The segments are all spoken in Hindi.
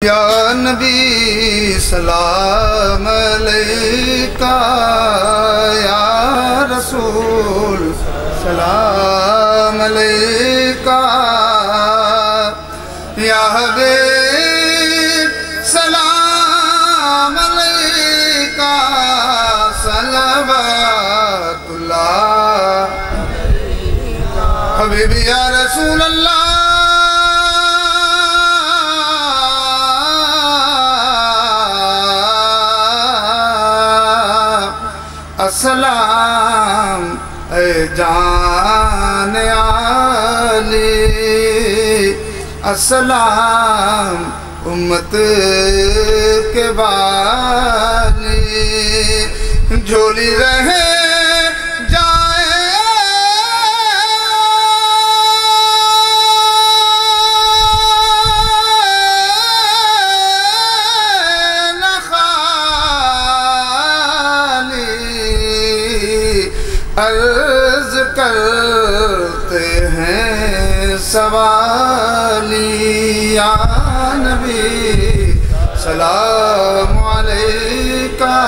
या नबी सलाम अलैका, या रसूल सलाम अलैका, या हबीब सलाम अलैका, सलवातुल्लाह हबीबी या रसूल अल्लाह। अस्सलाम ए जान आली, अस्सलाम उम्मत के बाली, झोली रहे जाए न खाली, अर्ज करते हैं सवाली, या नबी सलाम अलैका,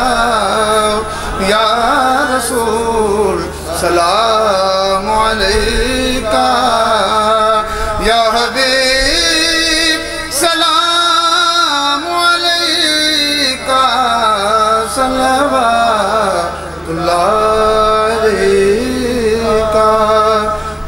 या रसूल सलाम अलैका, या हबीब सलाम अलैका, सलवातुल्लाह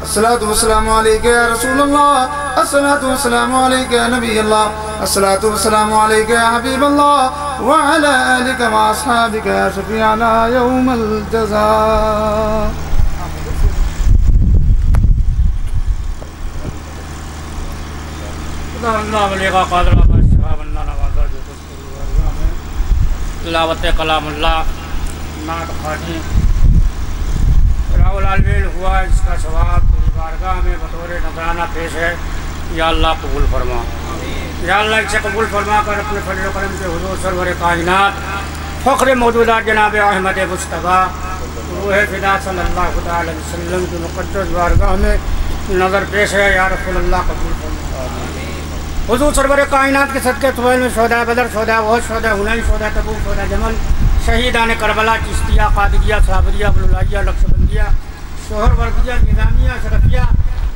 अस्सलातु वस्सलामु अलैका या रसूलल्लाह, अस्सलातु वस्सलामु अलैका या नबी अल्लाह, अस्सलातु वस्सलामु अलैका या हबीब अल्लाह, व अला आलिका व अस्हाबिका या शफीअना यौमल जज़ा। तिलावत कलामुल्लाह नात खानी राहुल आलमीन हुआ, इसका सवाब तेरी बारगाह में बतौर नजराना पेश है। या अल्लाह कबूल फरमा, या अल्लाह इसे कबूल फरमा कर अपने फजल करम से हुजूर सरवर कायनात फ़ख्र मौजूदात जनाब अहमद मुस्तफ़ा रूह फ़िदा सल्लल्लाहु अलैहि वसल्लम की मुक़द्दस बारगाह में नज़र पेश है। या रसूल अल्लाह कबूल फरमा। हुजूर सरवर कायनात के सदक़े तुफ़ैल में शोदा बदर, शोदा वहद, शोदा हुनैन, शोदा तबूक, शोदा जमल, शहीदान करबला, चिश्तिया, कादरिया, साबरिया, बुलुलाइया, नक्शबंदिया, शोहर वर्दिया, निज़ामिया, शरफिया,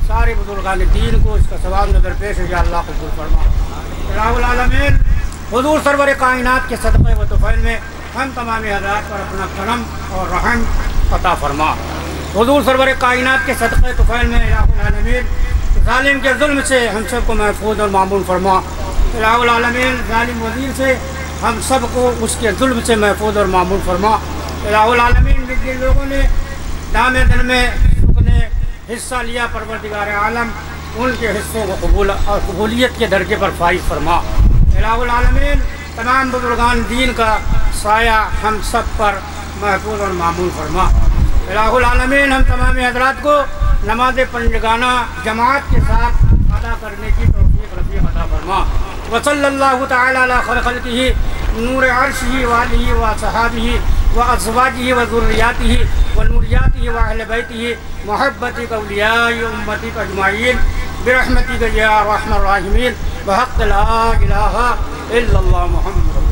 सारे बुजुर्गान दीन को इसका सवाब नजर पेश है। या अल्लाह कबूल फरमा। रब्बुल आलमीन हुजूर सरवर कायनात के सदक़े व तुफ़ैल में हम तमाम हज़रात पर अपना करम और रहम अता फरमा। हुजूर सरवर कायनात के सदक़े तुफ़ैल में रब्बुल आलमीन ज़ालिम के जुल्म से हम सबको महफूज और मामून फरमा। रब्बुल आलमीन ज़ालिम वज़ीर से हम सबको उसके जुल्म से महफूज और मामून फरमा। रब्बुल आलमीन जिन लोगों ने दामे दिन में अपने हिस्सा लिया परवरदिगार आलम उनके हिस्सों को कबूल और कबूलियत के दर्जे पर फाइज फरमा। रब्बुल आलमीन तमाम बुजुर्गान दीन का साया हम सब पर महफूज और मामून फरमा। रब्बुल आलमीन हम तमाम हज़रात को नमाज पंजगाना जमात के साथ अदा करने की तौफीक रफ़ीक अता फरमा। व सल्लल्लाहु तआला अला खल्क़िही नूर अर्शिही व आलिही व असहाबिही व अज़वाजिही व ज़ुर्रिय्यातिही व नूरिय्यातिही व अहले बैतिही मुहब्बती औलियाए उम्मती अजमाईन बिरहमतिक या अरहमर राहिमीन व हक़्क़ ला इलाहा इल्लल्लाह मुहम्मद।